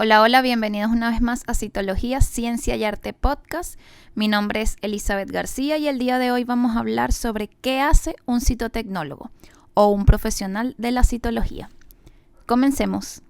Hola, hola, bienvenidos una vez más a Citología, Ciencia y Arte Podcast. Mi nombre es Elizabeth García y el día de hoy vamos a hablar sobre qué hace un citotecnólogo o un profesional de la citología. Comencemos.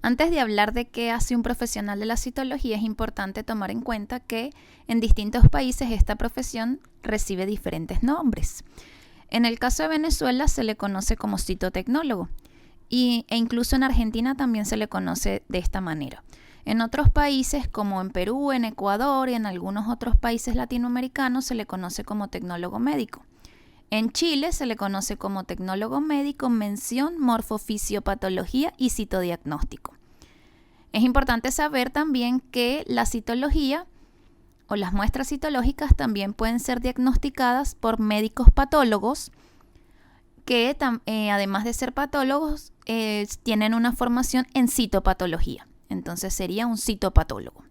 Antes de hablar de qué hace un profesional de la citología, es importante tomar en cuenta que en distintos países esta profesión recibe diferentes nombres. En el caso de Venezuela se le conoce como citotecnólogo e incluso en Argentina también se le conoce de esta manera. En otros países como en Perú, en Ecuador y en algunos otros países latinoamericanos se le conoce como tecnólogo médico. En Chile se le conoce como tecnólogo médico, mención, morfofisiopatología y citodiagnóstico. Es importante saber también que la citología o las muestras citológicas también pueden ser diagnosticadas por médicos patólogos que además de ser patólogos tienen una formación en citopatología. Entonces sería un citopatólogo.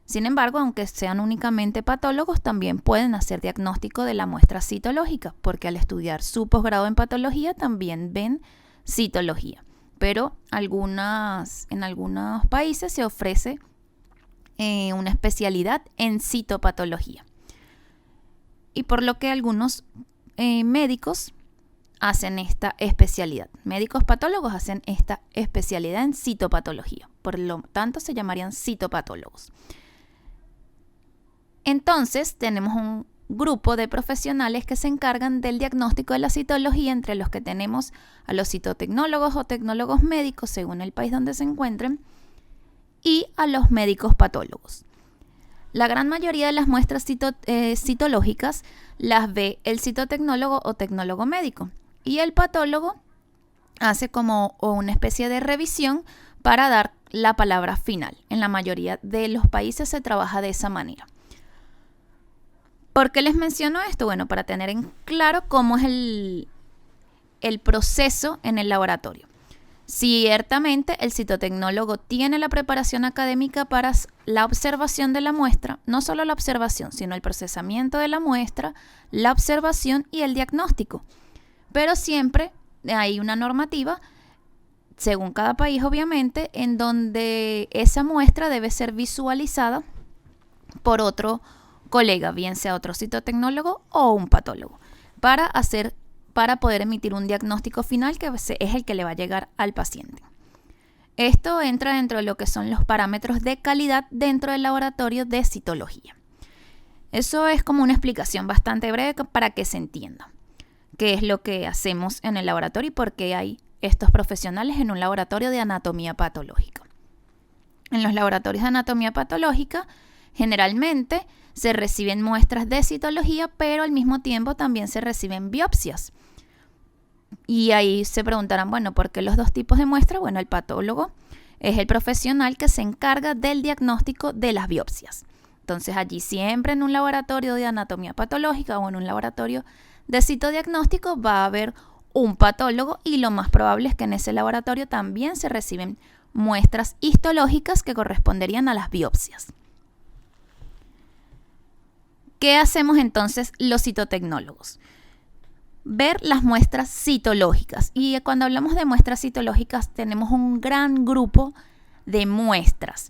Sin embargo, aunque sean únicamente patólogos, también pueden hacer diagnóstico de la muestra citológica, porque al estudiar su posgrado en patología también ven citología. Pero en algunos países se ofrece una especialidad en citopatología. Y por lo que algunos médicos hacen esta especialidad. Médicos patólogos hacen esta especialidad en citopatología. Por lo tanto, se llamarían citopatólogos. Entonces, tenemos un grupo de profesionales que se encargan del diagnóstico de la citología, entre los que tenemos a los citotecnólogos o tecnólogos médicos, según el país donde se encuentren, y a los médicos patólogos. La gran mayoría de las muestras citológicas las ve el citotecnólogo o tecnólogo médico, y el patólogo hace como una especie de revisión para dar la palabra final. En la mayoría de los países se trabaja de esa manera. ¿Por qué les menciono esto? Bueno, para tener en claro cómo es el proceso en el laboratorio. Ciertamente, el citotecnólogo tiene la preparación académica para la observación de la muestra, no solo la observación, sino el procesamiento de la muestra, la observación y el diagnóstico. Pero siempre hay una normativa, según cada país obviamente, en donde esa muestra debe ser visualizada por otro colega, bien sea otro citotecnólogo o un patólogo, para poder emitir un diagnóstico final que es el que le va a llegar al paciente. Esto entra dentro de lo que son los parámetros de calidad dentro del laboratorio de citología. Eso es como una explicación bastante breve para que se entienda qué es lo que hacemos en el laboratorio y por qué hay estos profesionales en un laboratorio de anatomía patológica. En los laboratorios de anatomía patológica, generalmente se reciben muestras de citología, pero al mismo tiempo también se reciben biopsias. Y ahí se preguntarán, bueno, ¿por qué los dos tipos de muestras? Bueno, el patólogo es el profesional que se encarga del diagnóstico de las biopsias. Entonces, allí siempre en un laboratorio de anatomía patológica o en un laboratorio de citodiagnóstico va a haber un patólogo y lo más probable es que en ese laboratorio también se reciben muestras histológicas que corresponderían a las biopsias. ¿Qué hacemos entonces los citotecnólogos? Ver las muestras citológicas. Y cuando hablamos de muestras citológicas tenemos un gran grupo de muestras.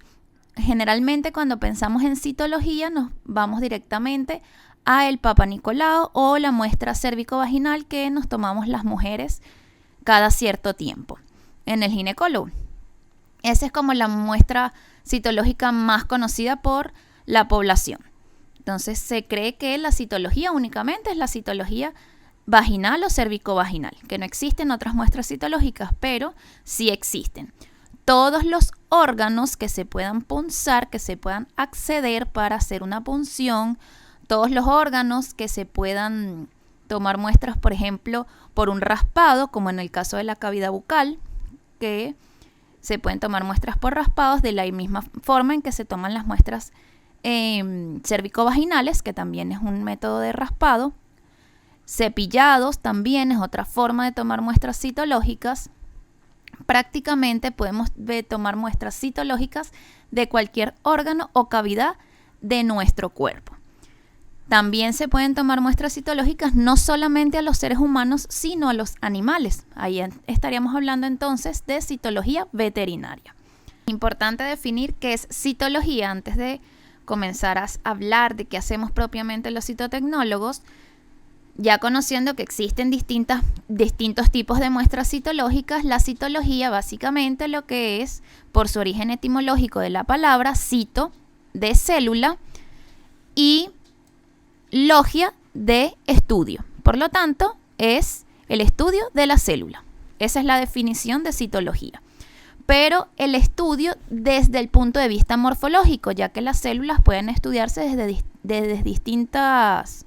Generalmente cuando pensamos en citología nos vamos directamente a el Papa Nicolau o la muestra cérvico-vaginal que nos tomamos las mujeres cada cierto tiempo en el ginecólogo. Esa es como la muestra citológica más conocida por la población. Entonces se cree que la citología únicamente es la citología vaginal o cérvico-vaginal, que no existen otras muestras citológicas, pero sí existen. Todos los órganos que se puedan punzar, que se puedan acceder para hacer una punción, todos los órganos que se puedan tomar muestras, por ejemplo, por un raspado, como en el caso de la cavidad bucal, que Se pueden tomar muestras por raspados de la misma forma en que se toman las muestras cervicovaginales, que también es un método de raspado. Cepillados también es otra forma de tomar muestras citológicas. Prácticamente podemos tomar muestras citológicas de cualquier órgano o cavidad de nuestro cuerpo. También se pueden tomar muestras citológicas no solamente a los seres humanos, sino a los animales. Ahí estaríamos hablando entonces de citología veterinaria. Importante definir qué es citología antes de comenzar a hablar de qué hacemos propiamente los citotecnólogos. Ya conociendo que existen distintos tipos de muestras citológicas, la citología básicamente lo que es, por su origen etimológico de la palabra, cito, de célula, y logia, de estudio. Por lo tanto, es el estudio de la célula. Esa es la definición de citología. Pero el estudio desde el punto de vista morfológico, ya que las células pueden estudiarse desde distintas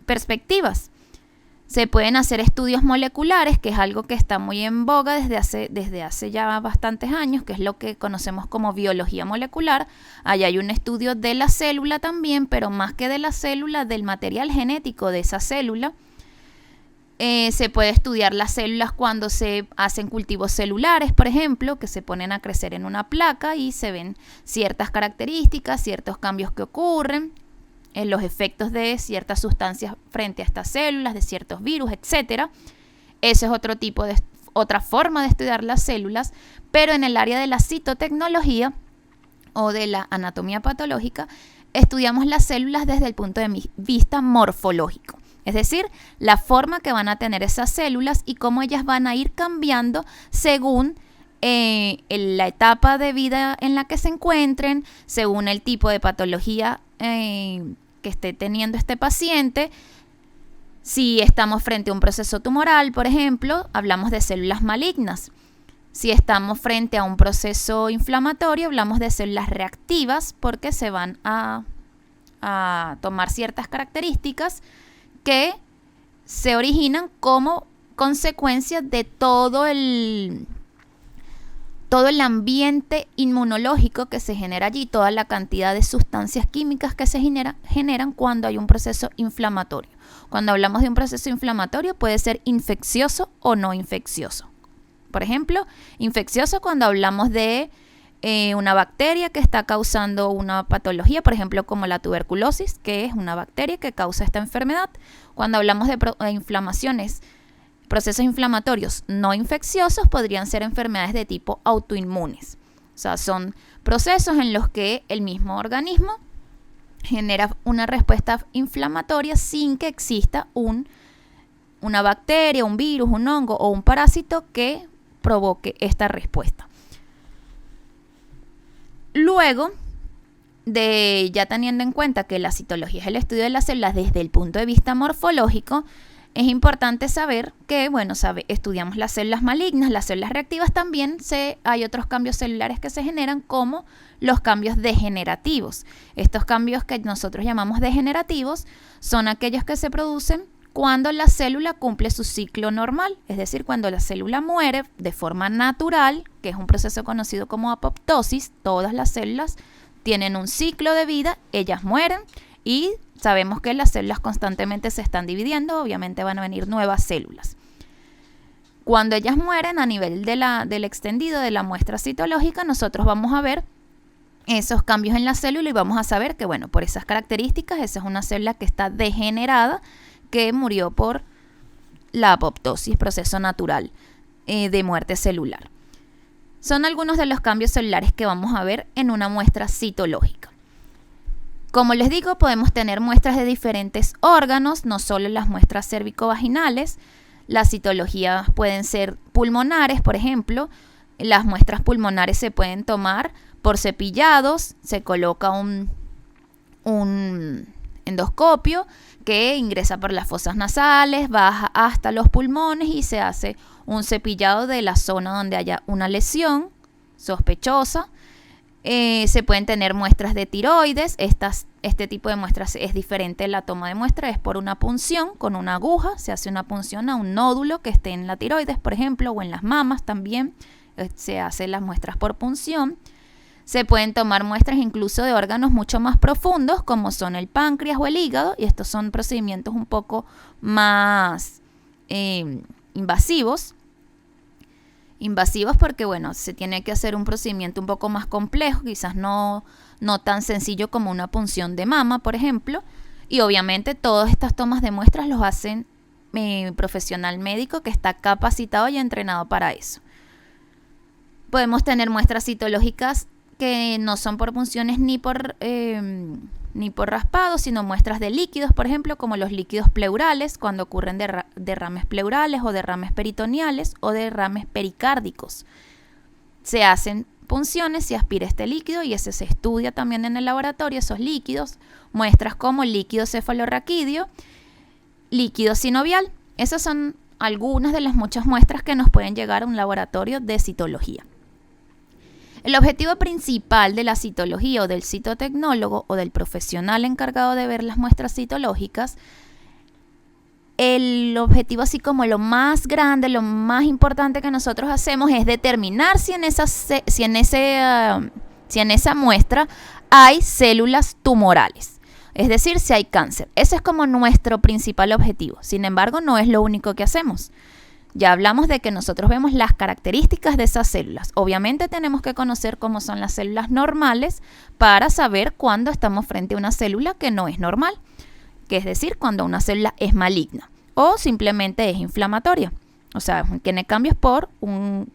perspectivas. Se pueden hacer estudios moleculares, que es algo que está muy en boga desde hace ya bastantes años, que es lo que conocemos como biología molecular. Ahí hay un estudio de la célula también, pero más que de la célula, del material genético de esa célula. Se puede estudiar las células cuando se hacen cultivos celulares, por ejemplo, que se ponen a crecer en una placa y se ven ciertas características, ciertos cambios que ocurren, los efectos de ciertas sustancias frente a estas células, de ciertos virus, etc. Ese es otra forma de estudiar las células, pero en el área de la citotecnología o de la anatomía patológica, estudiamos las células desde el punto de vista morfológico. Es decir, la forma que van a tener esas células y cómo ellas van a ir cambiando según la etapa de vida en la que se encuentren, según el tipo de patología que esté teniendo este paciente. Si estamos frente a un proceso tumoral, por ejemplo, hablamos de células malignas. Si estamos frente a un proceso inflamatorio, hablamos de células reactivas, porque se van a tomar ciertas características que se originan como consecuencia de todo el ambiente inmunológico que se genera allí, toda la cantidad de sustancias químicas que se generan cuando hay un proceso inflamatorio. Cuando hablamos de un proceso inflamatorio, puede ser infeccioso o no infeccioso. Por ejemplo, infeccioso cuando hablamos de una bacteria que está causando una patología, por ejemplo, como la tuberculosis, que es una bacteria que causa esta enfermedad. Cuando hablamos de inflamaciones, procesos inflamatorios no infecciosos, podrían ser enfermedades de tipo autoinmunes. O sea, son procesos en los que el mismo organismo genera una respuesta inflamatoria sin que exista una bacteria, un virus, un hongo o un parásito que provoque esta respuesta. Luego de ya teniendo en cuenta que la citología es el estudio de las células desde el punto de vista morfológico, es importante saber que, estudiamos las células malignas, las células reactivas también, hay otros cambios celulares que se generan como los cambios degenerativos. Estos cambios que nosotros llamamos degenerativos son aquellos que se producen cuando la célula cumple su ciclo normal, es decir, cuando la célula muere de forma natural, que es un proceso conocido como apoptosis. Todas las células tienen un ciclo de vida, ellas mueren y sabemos que las células constantemente se están dividiendo, obviamente van a venir nuevas células. Cuando ellas mueren, a nivel del extendido de la muestra citológica, nosotros vamos a ver esos cambios en la célula y vamos a saber que, por esas características, esa es una célula que está degenerada, que murió por la apoptosis, proceso natural de muerte celular. Son algunos de los cambios celulares que vamos a ver en una muestra citológica. Como les digo, podemos tener muestras de diferentes órganos, no solo las muestras cervicovaginales. Las citologías pueden ser pulmonares, por ejemplo. Las muestras pulmonares se pueden tomar por cepillados, se coloca un endoscopio que ingresa por las fosas nasales, baja hasta los pulmones y se hace un cepillado de la zona donde haya una lesión sospechosa. Se pueden tener muestras de tiroides. Este tipo de muestras es diferente. La toma de muestra es por una punción con una aguja. Se hace una punción a un nódulo que esté en la tiroides, por ejemplo, o en las mamas también. se hacen las muestras por punción. Se pueden tomar muestras incluso de órganos mucho más profundos, como son el páncreas o el hígado, y estos son procedimientos un poco más invasivos. Invasivos porque, bueno, se tiene que hacer un procedimiento un poco más complejo, quizás no tan sencillo como una punción de mama, por ejemplo. Y obviamente todas estas tomas de muestras los hacen profesional médico que está capacitado y entrenado para eso. Podemos tener muestras citológicas que no son por punciones ni por raspado, sino muestras de líquidos, por ejemplo, como los líquidos pleurales, cuando ocurren derrames pleurales o derrames peritoneales o derrames pericárdicos. Se hacen punciones, se aspira este líquido y ese se estudia también en el laboratorio, esos líquidos, muestras como líquido cefalorraquídeo, líquido sinovial. Esas son algunas de las muchas muestras que nos pueden llegar a un laboratorio de citología. El objetivo principal de la citología o del citotecnólogo o del profesional encargado de ver las muestras citológicas, el objetivo así como lo más grande, lo más importante que nosotros hacemos es determinar si en esa muestra hay células tumorales, es decir, si hay cáncer. Ese es como nuestro principal objetivo. Sin embargo, no es lo único que hacemos. Ya hablamos de que nosotros vemos las características de esas células. Obviamente tenemos que conocer cómo son las células normales para saber cuándo estamos frente a una célula que no es normal, que es decir, cuando una célula es maligna o simplemente es inflamatoria. O sea, tiene cambios por un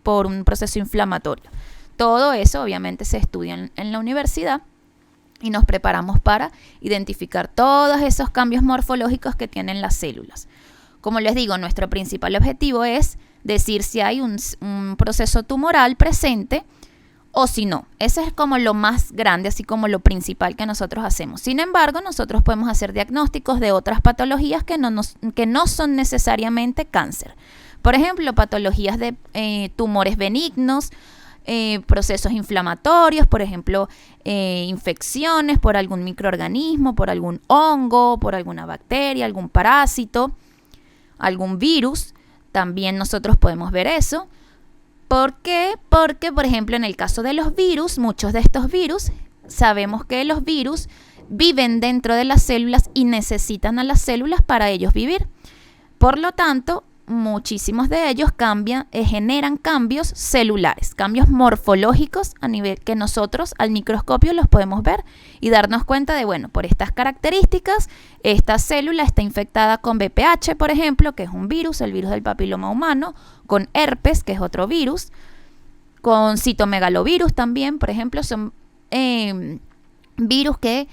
proceso inflamatorio. Todo eso obviamente se estudia en la universidad y nos preparamos para identificar todos esos cambios morfológicos que tienen las células. Como les digo, nuestro principal objetivo es decir si hay un proceso tumoral presente o si no. Ese es como lo más grande, así como lo principal que nosotros hacemos. Sin embargo, nosotros podemos hacer diagnósticos de otras patologías que no son necesariamente cáncer. Por ejemplo, patologías de tumores benignos, procesos inflamatorios, por ejemplo, infecciones por algún microorganismo, por algún hongo, por alguna bacteria, algún parásito, algún virus. También nosotros podemos ver eso. ¿Por qué? Porque, por ejemplo, en el caso de los virus, muchos de estos virus, sabemos que los virus viven dentro de las células y necesitan a las células para ellos vivir. Por lo tanto, muchísimos de ellos generan cambios celulares, cambios morfológicos a nivel que nosotros al microscopio los podemos ver y darnos cuenta de, bueno, por estas características, esta célula está infectada con VPH, por ejemplo, que es un virus, el virus del papiloma humano, con herpes, que es otro virus, con citomegalovirus también, por ejemplo, son virus que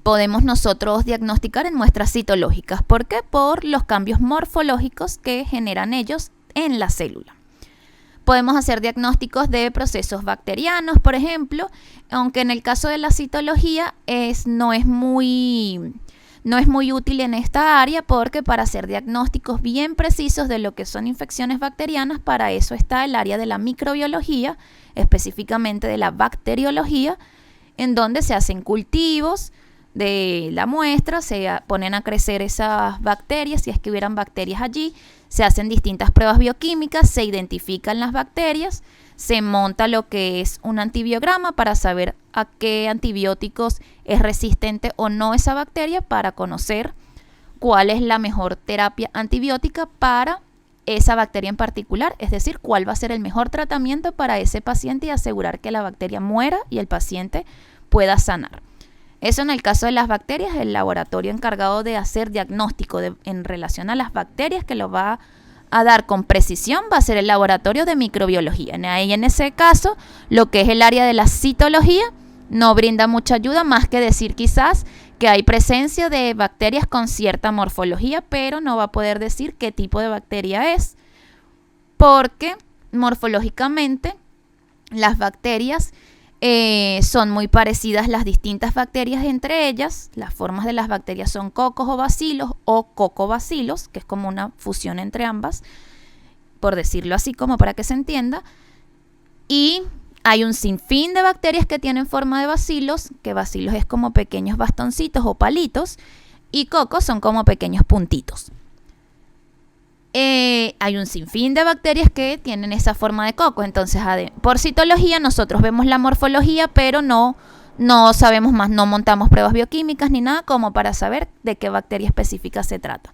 podemos nosotros diagnosticar en muestras citológicas. ¿Por qué? Por los cambios morfológicos que generan ellos en la célula. Podemos hacer diagnósticos de procesos bacterianos, por ejemplo, aunque en el caso de la citología no es muy útil en esta área, porque para hacer diagnósticos bien precisos de lo que son infecciones bacterianas, para eso está el área de la microbiología, específicamente de la bacteriología, en donde se hacen cultivos de la muestra, se ponen a crecer esas bacterias, si es que hubieran bacterias allí, se hacen distintas pruebas bioquímicas, se identifican las bacterias, se monta lo que es un antibiograma para saber a qué antibióticos es resistente o no esa bacteria, para conocer cuál es la mejor terapia antibiótica para esa bacteria en particular, es decir, cuál va a ser el mejor tratamiento para ese paciente y asegurar que la bacteria muera y el paciente pueda sanar. Eso en el caso de las bacterias, el laboratorio encargado de hacer diagnóstico en relación a las bacterias, que lo va a dar con precisión, va a ser el laboratorio de microbiología. En ese caso, lo que es el área de la citología no brinda mucha ayuda, más que decir quizás que hay presencia de bacterias con cierta morfología, pero no va a poder decir qué tipo de bacteria es, porque morfológicamente las bacterias son muy parecidas, las distintas bacterias entre ellas. Las formas de las bacterias son cocos o bacilos o cocobacilos, que es como una fusión entre ambas, por decirlo así, como para que se entienda. Y hay un sinfín de bacterias que tienen forma de bacilos, que bacilos es como pequeños bastoncitos o palitos, y cocos son como pequeños puntitos. hay un sinfín de bacterias que tienen esa forma de coco. Entonces, por citología nosotros vemos la morfología, pero no sabemos más, no montamos pruebas bioquímicas ni nada como para saber de qué bacteria específica se trata.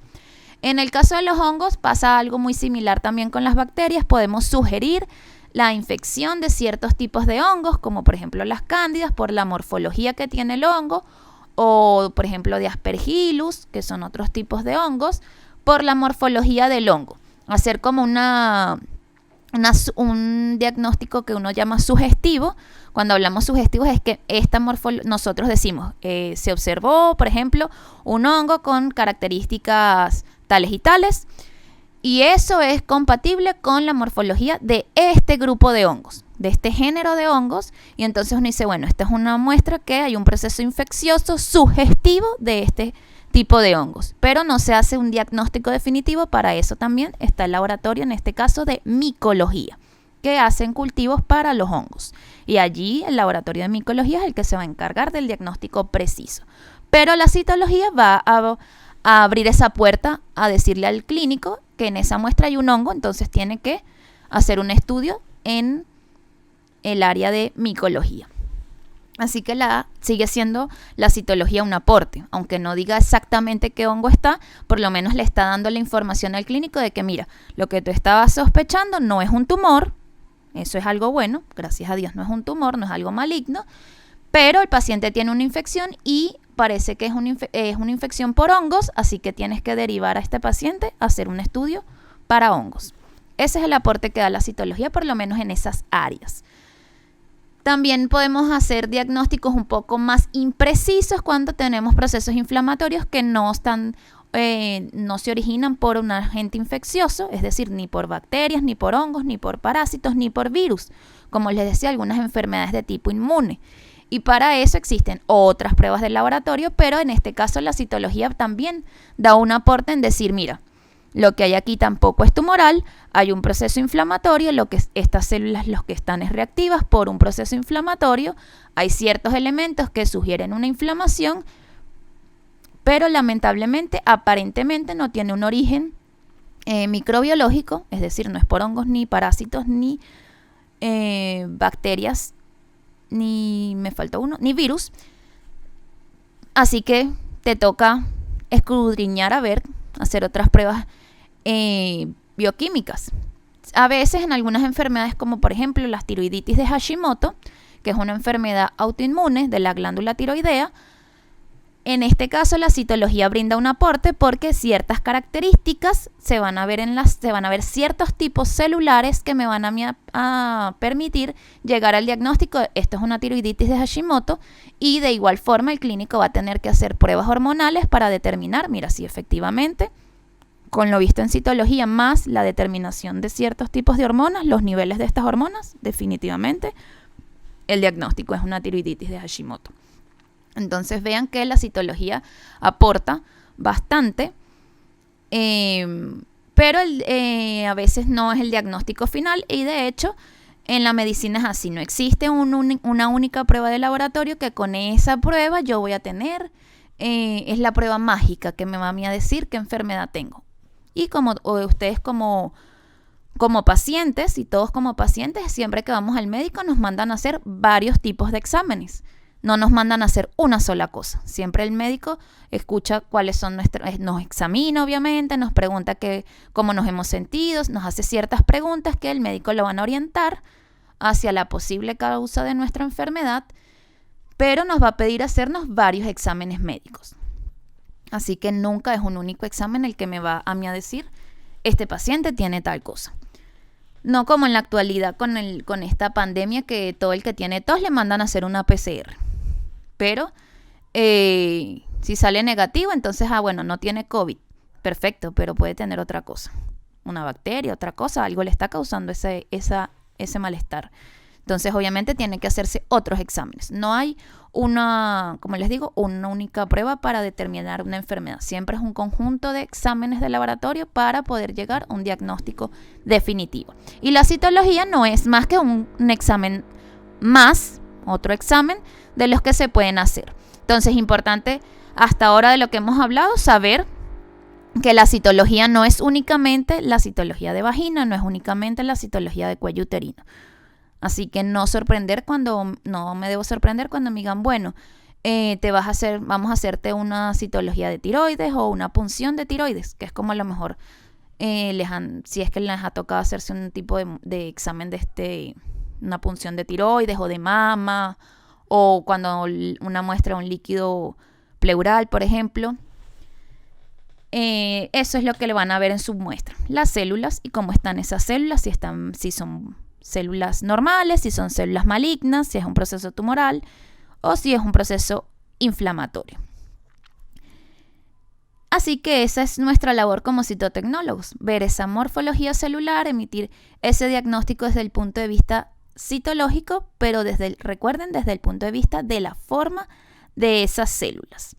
En el caso de los hongos pasa algo muy similar también con las bacterias. Podemos sugerir la infección de ciertos tipos de hongos, como por ejemplo las cándidas, por la morfología que tiene el hongo, o por ejemplo de Aspergillus, que son otros tipos de hongos, por la morfología del hongo. Hacer como un diagnóstico que uno llama sugestivo. Cuando hablamos sugestivos es que nosotros decimos, se observó, por ejemplo, un hongo con características tales y tales, y eso es compatible con la morfología de este grupo de hongos, de este género de hongos, y entonces uno dice, bueno, esta es una muestra que hay un proceso infeccioso sugestivo de este tipo de hongos, pero no se hace un diagnóstico definitivo. Para eso también está el laboratorio, en este caso de micología, que hacen cultivos para los hongos, y allí el laboratorio de micología es el que se va a encargar del diagnóstico preciso. Pero la citología va a abrir esa puerta a decirle al clínico que en esa muestra hay un hongo, entonces tiene que hacer un estudio en el área de micología. Así que sigue siendo la citología un aporte, aunque no diga exactamente qué hongo está, por lo menos le está dando la información al clínico de que mira, lo que tú estabas sospechando no es un tumor, eso es algo bueno, gracias a Dios no es un tumor, no es algo maligno, pero el paciente tiene una infección y parece que es una infección por hongos, así que tienes que derivar a este paciente a hacer un estudio para hongos. Ese es el aporte que da la citología, por lo menos en esas áreas. También podemos hacer diagnósticos un poco más imprecisos cuando tenemos procesos inflamatorios que no se originan por un agente infeccioso, es decir, ni por bacterias, ni por hongos, ni por parásitos, ni por virus, como les decía, algunas enfermedades de tipo inmune. Y para eso existen otras pruebas de laboratorio, pero en este caso la citología también da un aporte en decir, mira, lo que hay aquí tampoco es tumoral, hay un proceso inflamatorio, estas células lo que están es reactivas por un proceso inflamatorio, hay ciertos elementos que sugieren una inflamación, pero lamentablemente, aparentemente no tiene un origen microbiológico, es decir, no es por hongos, ni parásitos, ni bacterias, ni virus. Así que te toca escudriñar a ver, hacer otras pruebas bioquímicas. A veces en algunas enfermedades como por ejemplo la tiroiditis de Hashimoto, que es una enfermedad autoinmune de la glándula tiroidea, en este caso la citología brinda un aporte porque ciertas características se van a ver ciertos tipos celulares que me van a permitir llegar al diagnóstico de esto es una tiroiditis de Hashimoto, y de igual forma el clínico va a tener que hacer pruebas hormonales para determinar, mira, si efectivamente con lo visto en citología más la determinación de ciertos tipos de hormonas, los niveles de estas hormonas, definitivamente el diagnóstico es una tiroiditis de Hashimoto. Entonces vean que la citología aporta bastante, pero a veces no es el diagnóstico final, y de hecho en la medicina es así, no existe una única prueba de laboratorio que con esa prueba yo voy a tener, es la prueba mágica que me va a mí a decir qué enfermedad tengo. Y ustedes como pacientes, y todos como pacientes, siempre que vamos al médico nos mandan a hacer varios tipos de exámenes. No nos mandan a hacer una sola cosa. Siempre el médico escucha cuáles son nos examina obviamente, nos pregunta cómo nos hemos sentido, nos hace ciertas preguntas que el médico lo van a orientar hacia la posible causa de nuestra enfermedad, pero nos va a pedir hacernos varios exámenes médicos. Así que nunca es un único examen el que me va a mí a decir, este paciente tiene tal cosa. No como en la actualidad con esta pandemia que todo el que tiene tos le mandan a hacer una PCR. Pero si sale negativo, entonces, bueno, no tiene COVID. Perfecto, pero puede tener otra cosa. Una bacteria, otra cosa, algo le está causando ese malestar. Entonces, obviamente, tiene que hacerse otros exámenes. No hay como les digo, una única prueba para determinar una enfermedad. Siempre es un conjunto de exámenes de laboratorio para poder llegar a un diagnóstico definitivo. Y la citología no es más que un examen más, otro examen de los que se pueden hacer. Entonces, importante hasta ahora de lo que hemos hablado, saber que la citología no es únicamente la citología de vagina, no es únicamente la citología de cuello uterino. Así que no me debo sorprender cuando me digan, bueno, vamos a hacerte una citología de tiroides o una punción de tiroides, que es como a lo mejor si es que les ha tocado hacerse un tipo de examen una punción de tiroides o de mama, o cuando una muestra un líquido pleural, por ejemplo. Eso es lo que le van a ver en su muestra, las células y cómo están esas células, si son células normales, si son células malignas, si es un proceso tumoral o si es un proceso inflamatorio. Así que esa es nuestra labor como citotecnólogos, ver esa morfología celular, emitir ese diagnóstico desde el punto de vista citológico, pero recuerden, desde el punto de vista de la forma de esas células.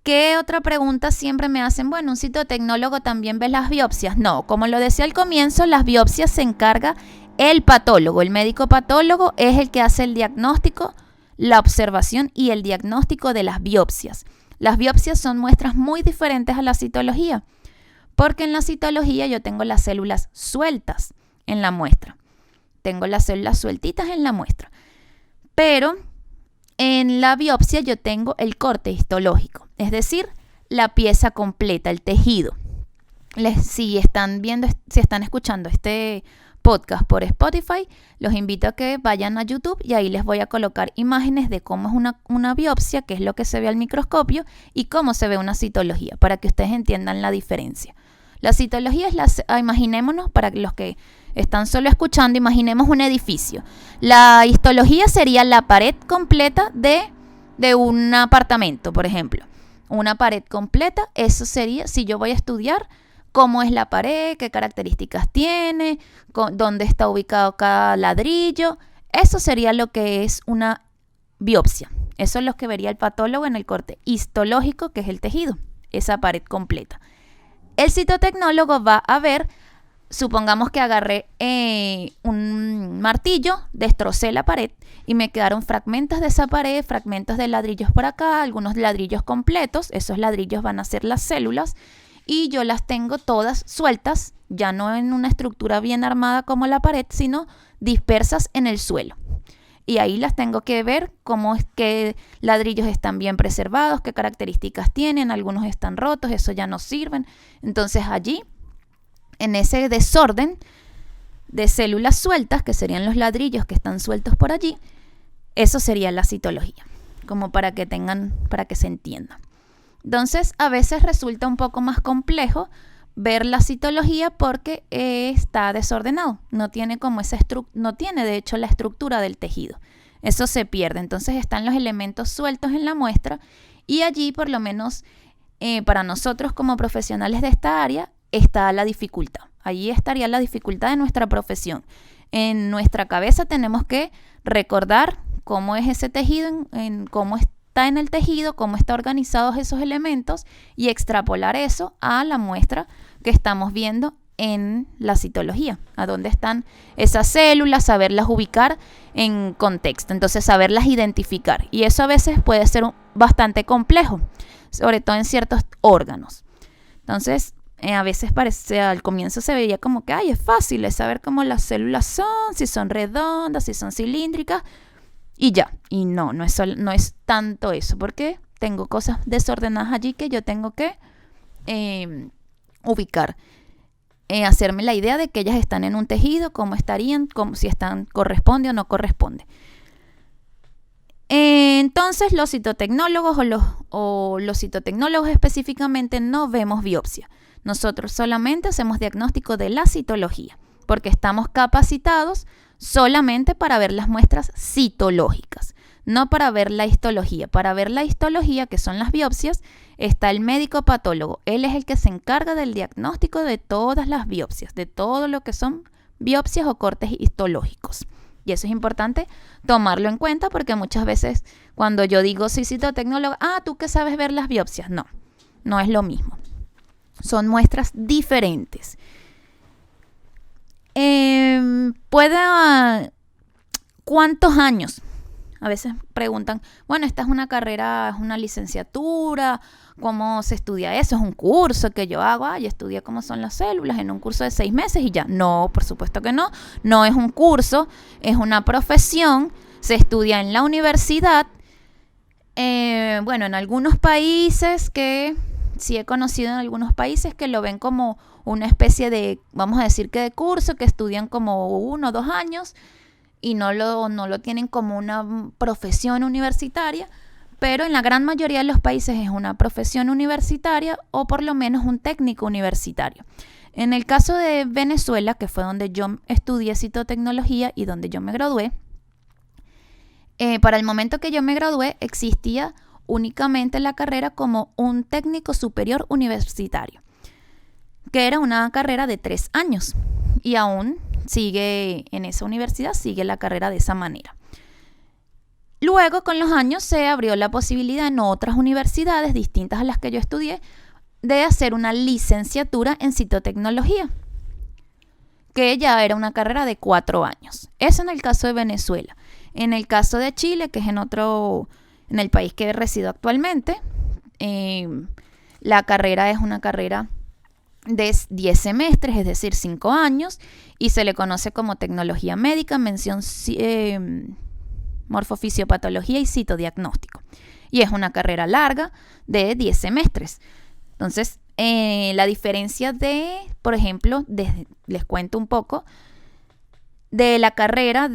¿Qué otra pregunta siempre me hacen? Bueno, ¿un citotecnólogo también ve las biopsias? No, como lo decía al comienzo, las biopsias se encarga el patólogo. El médico patólogo es el que hace el diagnóstico, la observación y el diagnóstico de las biopsias. Las biopsias son muestras muy diferentes a la citología, porque en la citología yo tengo las células sueltas en la muestra. Tengo las células sueltitas en la muestra. Pero en la biopsia yo tengo el corte histológico, es decir, la pieza completa, el tejido. Si están escuchando este podcast por Spotify, los invito a que vayan a YouTube y ahí les voy a colocar imágenes de cómo es una biopsia, qué es lo que se ve al microscopio y cómo se ve una citología, para que ustedes entiendan la diferencia. La citología imaginémonos, para los que están solo escuchando, imaginemos un edificio. La histología sería la pared completa de un apartamento, por ejemplo. Una pared completa, eso sería si yo voy a estudiar cómo es la pared, qué características tiene, dónde está ubicado cada ladrillo. Eso sería lo que es una biopsia. Eso es lo que vería el patólogo en el corte histológico, que es el tejido, esa pared completa. El citotecnólogo va a ver, supongamos que agarré un martillo, destrocé la pared y me quedaron fragmentos de esa pared, fragmentos de ladrillos por acá, algunos ladrillos completos. Esos ladrillos van a ser las células y yo las tengo todas sueltas, ya no en una estructura bien armada como la pared, sino dispersas en el suelo. Y ahí las tengo que ver cómo es que ladrillos están bien preservados, qué características tienen, algunos están rotos, eso ya no sirven. Entonces allí, en ese desorden de células sueltas, que serían los ladrillos que están sueltos por allí, eso sería la citología, como para que se entienda. Entonces, a veces resulta un poco más complejo ver la citología porque está desordenado, no tiene de hecho la estructura del tejido. Eso se pierde, entonces están los elementos sueltos en la muestra y allí, por lo menos para nosotros como profesionales de esta área, está la dificultad. Allí estaría la dificultad de nuestra profesión. En nuestra cabeza tenemos que recordar cómo es ese tejido, cómo está en el tejido, cómo están organizados esos elementos y extrapolar eso a la muestra que estamos viendo en la citología, a dónde están esas células, saberlas ubicar en contexto, entonces saberlas identificar. Y eso a veces puede ser bastante complejo, sobre todo en ciertos órganos. Entonces, a veces al comienzo se veía como que es fácil, es saber cómo las células son, si son redondas, si son cilíndricas, y ya. Y no es tanto eso, porque tengo cosas desordenadas allí que yo tengo que ubicar. Hacerme la idea de que ellas están en un tejido, cómo estarían, si corresponde o no corresponde. Entonces los citotecnólogos o los citotecnólogos específicamente no vemos biopsia. Nosotros solamente hacemos diagnóstico de la citología, porque estamos capacitados solamente para ver las muestras citológicas, no para ver la histología. Para ver la histología, que son las biopsias, está el médico patólogo. Él es el que se encarga del diagnóstico de todas las biopsias, de todo lo que son biopsias o cortes histológicos. Y eso es importante tomarlo en cuenta porque muchas veces cuando yo digo soy citotecnólogo, ¿tú qué sabes ver las biopsias? No es lo mismo. Son muestras diferentes. ¿Cuántos años A veces preguntan, bueno, esta es una carrera, es una licenciatura, ¿cómo se estudia eso? Es un curso que yo hago, yo estudié cómo son las células en un curso de 6 meses y ya. No, por supuesto que no, no es un curso, es una profesión, se estudia en la universidad. Bueno, en algunos países sí he conocido en algunos países que lo ven como una especie de, vamos a decir que de curso, que estudian como 1 o 2 años y no lo tienen como una profesión universitaria, pero en la gran mayoría de los países es una profesión universitaria o por lo menos un técnico universitario. En el caso de Venezuela, que fue donde yo estudié citotecnología y donde yo me gradué, para el momento que yo me gradué existía únicamente la carrera como un técnico superior universitario, que era una carrera de 3 años y aún sigue en esa universidad, sigue la carrera de esa manera. Luego, con los años, se abrió la posibilidad en otras universidades distintas a las que yo estudié de hacer una licenciatura en citotecnología, que ya era una carrera de 4 años. Eso en el caso de Venezuela. En el caso de Chile, que es en el país que resido actualmente, la carrera es una carrera de 10 semestres, es decir, 5 años, y se le conoce como tecnología médica, mención morfofisiopatología y citodiagnóstico. Y es una carrera larga de 10 semestres. Entonces, la diferencia por ejemplo, les cuento un poco, de la carrera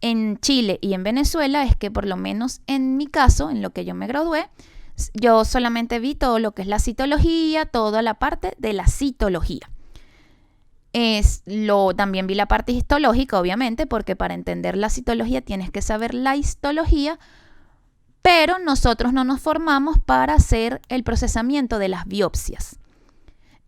en Chile y en Venezuela es que por lo menos en mi caso, en lo que yo me gradué, yo solamente vi todo lo que es la citología, toda la parte de la citología. También vi la parte histológica, obviamente, porque para entender la citología tienes que saber la histología, pero nosotros no nos formamos para hacer el procesamiento de las biopsias.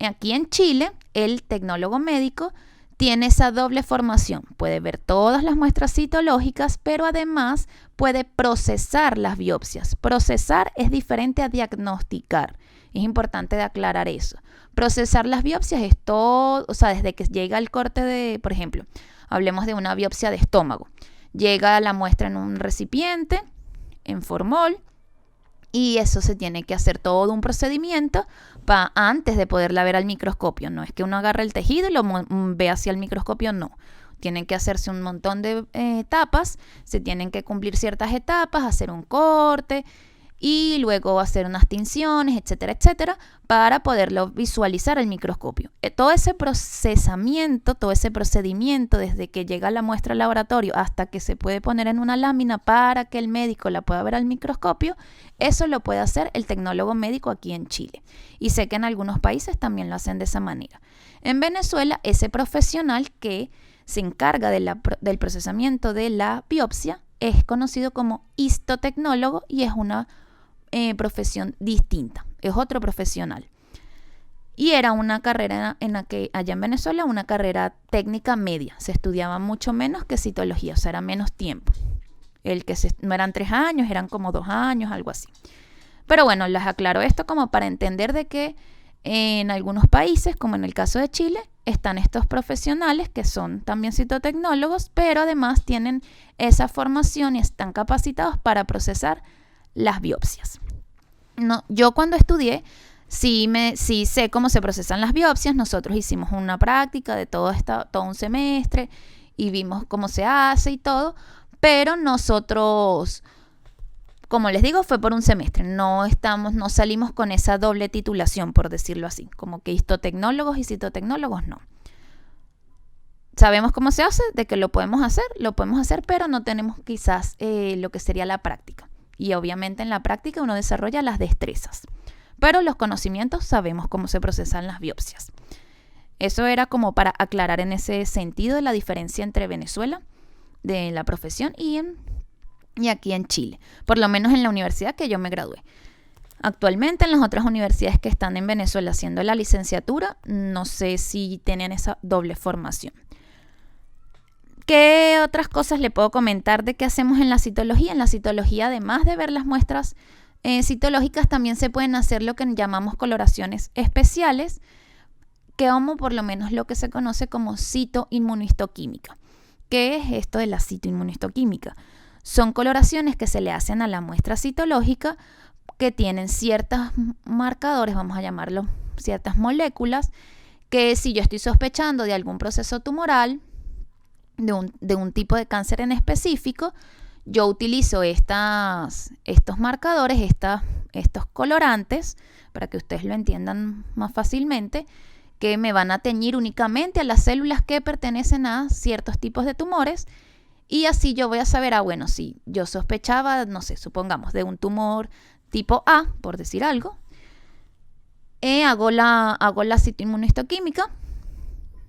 Aquí en Chile, el tecnólogo médico tiene esa doble formación. Puede ver todas las muestras citológicas, pero además puede procesar las biopsias. Procesar es diferente a diagnosticar. Es importante de aclarar eso. Procesar las biopsias es todo, o sea, desde que llega el corte por ejemplo, hablemos de una biopsia de estómago. Llega la muestra en un recipiente, en formol, y eso se tiene que hacer todo un procedimiento antes de poderla ver al microscopio. No es que uno agarre el tejido y lo ve hacia el microscopio, no. Tienen que hacerse un montón de etapas, se tienen que cumplir ciertas etapas, hacer un corte y luego hacer unas tinciones, etcétera, etcétera, para poderlo visualizar al microscopio. Todo ese procesamiento, todo ese procedimiento, desde que llega la muestra al laboratorio hasta que se puede poner en una lámina para que el médico la pueda ver al microscopio, eso lo puede hacer el tecnólogo médico aquí en Chile. Y sé que en algunos países también lo hacen de esa manera. En Venezuela, ese profesional que se encarga del procesamiento de la biopsia es conocido como histotecnólogo y es una profesión distinta, es otro profesional. Y era una carrera allá en Venezuela, una carrera técnica media, se estudiaba mucho menos que citología, o sea, era menos tiempo. No eran 3 años, eran como 2 años, algo así. Pero bueno, les aclaro esto como para entender de que en algunos países, como en el caso de Chile, están estos profesionales que son también citotecnólogos, pero además tienen esa formación y están capacitados para procesar las biopsias. No, yo cuando estudié sí sé cómo se procesan las biopsias. Nosotros hicimos una práctica de todo un semestre y vimos cómo se hace y todo, pero nosotros, como les digo, fue por un semestre. No salimos con esa doble titulación, por decirlo así, como que histotecnólogos y citotecnólogos no. Sabemos cómo se hace, de que lo podemos hacer, pero no tenemos quizás lo que sería la práctica. Y obviamente en la práctica uno desarrolla las destrezas. Pero los conocimientos sabemos cómo se procesan las biopsias. Eso era como para aclarar en ese sentido la diferencia entre Venezuela, de la profesión, y aquí en Chile. Por lo menos en la universidad que yo me gradué. Actualmente en las otras universidades que están en Venezuela haciendo la licenciatura, no sé si tienen esa doble formación. ¿Qué otras cosas le puedo comentar de qué hacemos en la citología? En la citología, además de ver las muestras citológicas, también se pueden hacer lo que llamamos coloraciones especiales, que como por lo menos lo que se conoce como citoinmunohistoquímica. ¿Qué es esto de la citoinmunohistoquímica? son coloraciones que se le hacen a la muestra citológica que tienen ciertos marcadores, vamos a llamarlo ciertas moléculas, que si yo estoy sospechando de algún proceso tumoral, de un tipo de cáncer en específico, yo utilizo estos marcadores, estos colorantes, para que ustedes lo entiendan más fácilmente, que me van a teñir únicamente a las células que pertenecen a ciertos tipos de tumores, y así yo voy a saber, bueno, si yo sospechaba, no sé, supongamos, de un tumor tipo A, por decir algo, hago la citoinmunohistoquímica,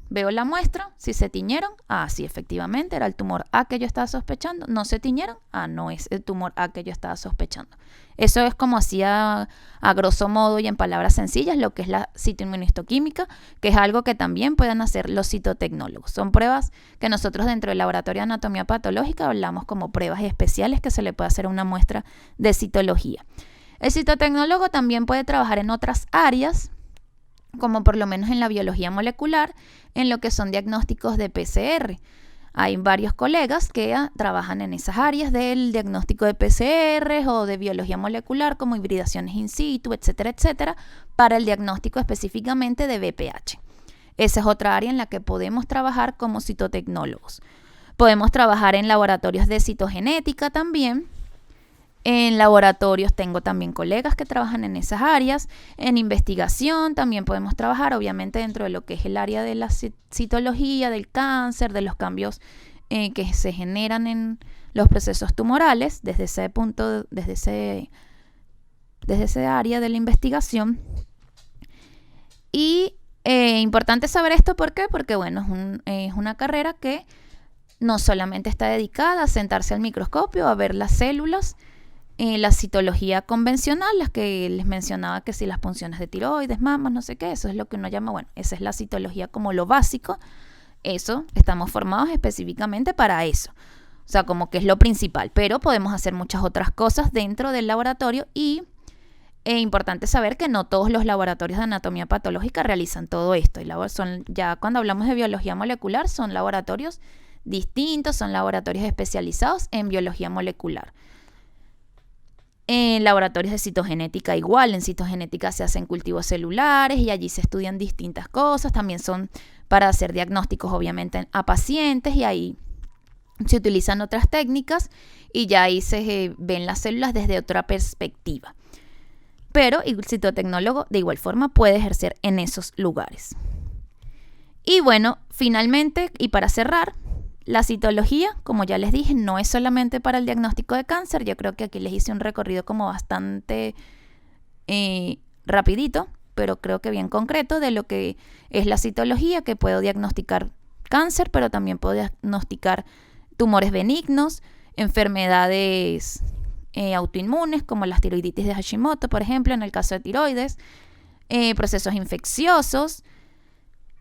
veo la muestra, si se tiñeron, sí, efectivamente era el tumor A que yo estaba sospechando. No se tiñeron, no es el tumor A que yo estaba sospechando. Eso es como así a grosso modo y en palabras sencillas lo que es la citoinmunohistoquímica, que es algo que también pueden hacer los citotecnólogos. Son pruebas que nosotros dentro del laboratorio de anatomía patológica hablamos como pruebas especiales que se le puede hacer a una muestra de citología. El citotecnólogo también puede trabajar en otras áreas, como por lo menos en la biología molecular, en lo que son diagnósticos de PCR. Hay varios colegas que trabajan en esas áreas del diagnóstico de PCR o de biología molecular, como hibridaciones in situ, etcétera, etcétera, para el diagnóstico específicamente de VPH. Esa es otra área en la que podemos trabajar como citotecnólogos. Podemos trabajar en laboratorios de citogenética también. En laboratorios tengo también colegas que trabajan en esas áreas. En investigación también podemos trabajar, obviamente, dentro de lo que es el área de la citología, del cáncer, de los cambios que se generan en los procesos tumorales, desde ese punto, desde ese área de la investigación. Y importante saber esto, ¿por qué? Porque, bueno, es una carrera que no solamente está dedicada a sentarse al microscopio, a ver las células, la citología convencional, las que les mencionaba, que si las punciones de tiroides, mamas, no sé qué, eso es lo que uno llama, bueno, esa es la citología como lo básico. Eso, estamos formados específicamente para eso. O sea, como que es lo principal, pero podemos hacer muchas otras cosas dentro del laboratorio y es importante saber que no todos los laboratorios de anatomía patológica realizan todo esto. Ya cuando hablamos de biología molecular, son laboratorios distintos, son laboratorios especializados en biología molecular. En laboratorios de citogenética igual, en citogenética se hacen cultivos celulares y allí se estudian distintas cosas, también son para hacer diagnósticos obviamente a pacientes y ahí se utilizan otras técnicas y ya ahí se ven las células desde otra perspectiva. Pero el citotecnólogo de igual forma puede ejercer en esos lugares. Y bueno, finalmente y para cerrar, la citología, como ya les dije, no es solamente para el diagnóstico de cáncer. Yo creo que aquí les hice un recorrido como bastante rapidito, pero creo que bien concreto de lo que es la citología, que puedo diagnosticar cáncer, pero también puedo diagnosticar tumores benignos, enfermedades autoinmunes como las tiroiditis de Hashimoto, por ejemplo, en el caso de tiroides, procesos infecciosos.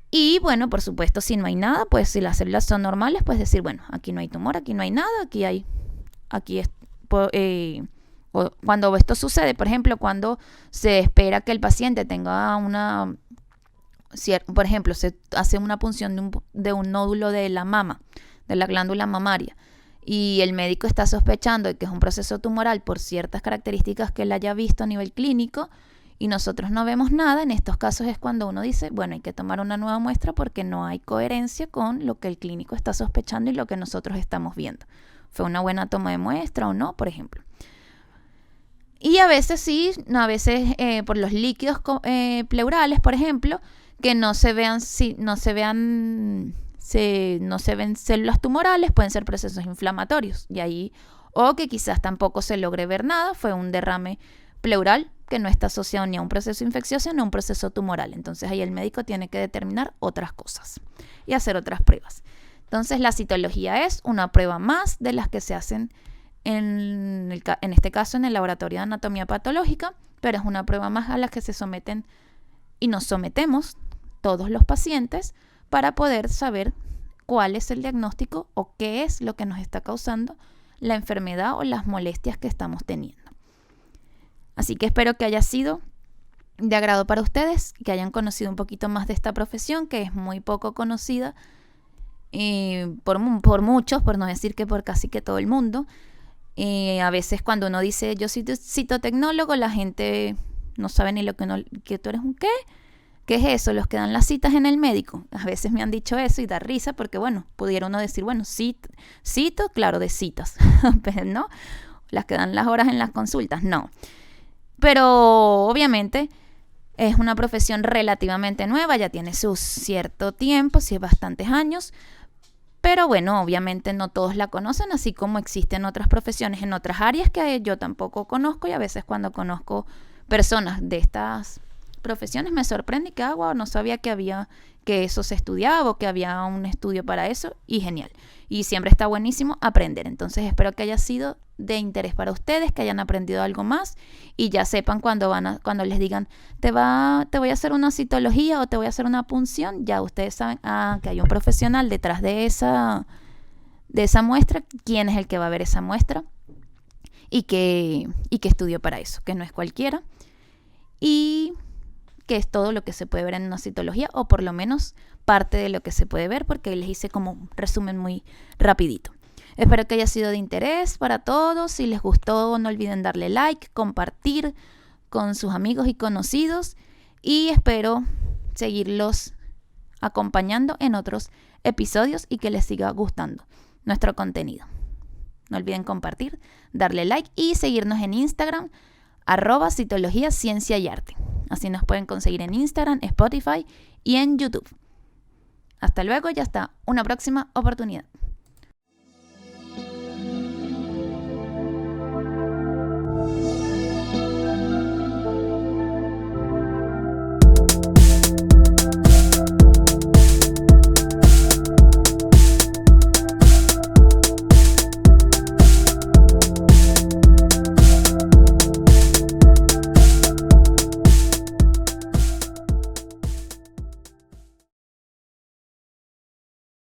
Y bueno, por supuesto, si no hay nada, pues si las células son normales, pues decir, bueno, aquí no hay tumor, aquí no hay nada, cuando esto sucede, por ejemplo, cuando se espera que el paciente tenga por ejemplo, se hace una punción de un nódulo de la mama, de la glándula mamaria, y el médico está sospechando de que es un proceso tumoral por ciertas características que él haya visto a nivel clínico, y nosotros no vemos nada. En estos casos es cuando uno dice, bueno, hay que tomar una nueva muestra porque no hay coherencia con lo que el clínico está sospechando y lo que nosotros estamos viendo. ¿Fue una buena toma de muestra o no, por ejemplo? Y a veces sí, por los líquidos pleurales, por ejemplo, que no se ven células tumorales, pueden ser procesos inflamatorios. Y ahí, o que quizás tampoco se logre ver nada, fue un derrame pleural que no está asociado ni a un proceso infeccioso ni a un proceso tumoral. Entonces ahí el médico tiene que determinar otras cosas y hacer otras pruebas. Entonces la citología es una prueba más de las que se hacen en este caso en el laboratorio de anatomía patológica, pero es una prueba más a la que se someten y nos sometemos todos los pacientes para poder saber cuál es el diagnóstico o qué es lo que nos está causando la enfermedad o las molestias que estamos teniendo. Así que espero que haya sido de agrado para ustedes, que hayan conocido un poquito más de esta profesión, que es muy poco conocida por muchos, por no decir que por casi que todo el mundo. A veces cuando uno dice yo soy citotecnólogo, la gente no sabe ni que tú eres un qué. ¿Qué es eso? Los que dan las citas en el médico. A veces me han dicho eso y da risa porque, bueno, pudiera uno decir, bueno, cito, claro, de citas, pero no, las que dan las horas en las consultas, no. Pero obviamente es una profesión relativamente nueva, ya tiene su cierto tiempo, sí, bastantes años, pero bueno, obviamente no todos la conocen, así como existen otras profesiones en otras áreas que yo tampoco conozco, y a veces cuando conozco personas de estas profesiones me sorprende que wow, no sabía que eso se estudiaba o que había un estudio para eso, y genial. Y siempre está buenísimo aprender. Entonces espero que haya sido de interés para ustedes, que hayan aprendido algo más y ya sepan cuando les digan te voy a hacer una citología o te voy a hacer una punción, ya ustedes saben que hay un profesional detrás de esa muestra, quién es el que va a ver esa muestra y que estudió para eso, que no es cualquiera. Y que es todo lo que se puede ver en una citología, o por lo menos parte de lo que se puede ver, porque les hice como un resumen muy rapidito. Espero que haya sido de interés para todos. Si les gustó, no olviden darle like, compartir con sus amigos y conocidos, y espero seguirlos acompañando en otros episodios y que les siga gustando nuestro contenido. No olviden compartir, darle like y seguirnos en Instagram, @citología, ciencia y arte. Así nos pueden conseguir en Instagram, Spotify y en YouTube. Hasta luego y hasta una próxima oportunidad.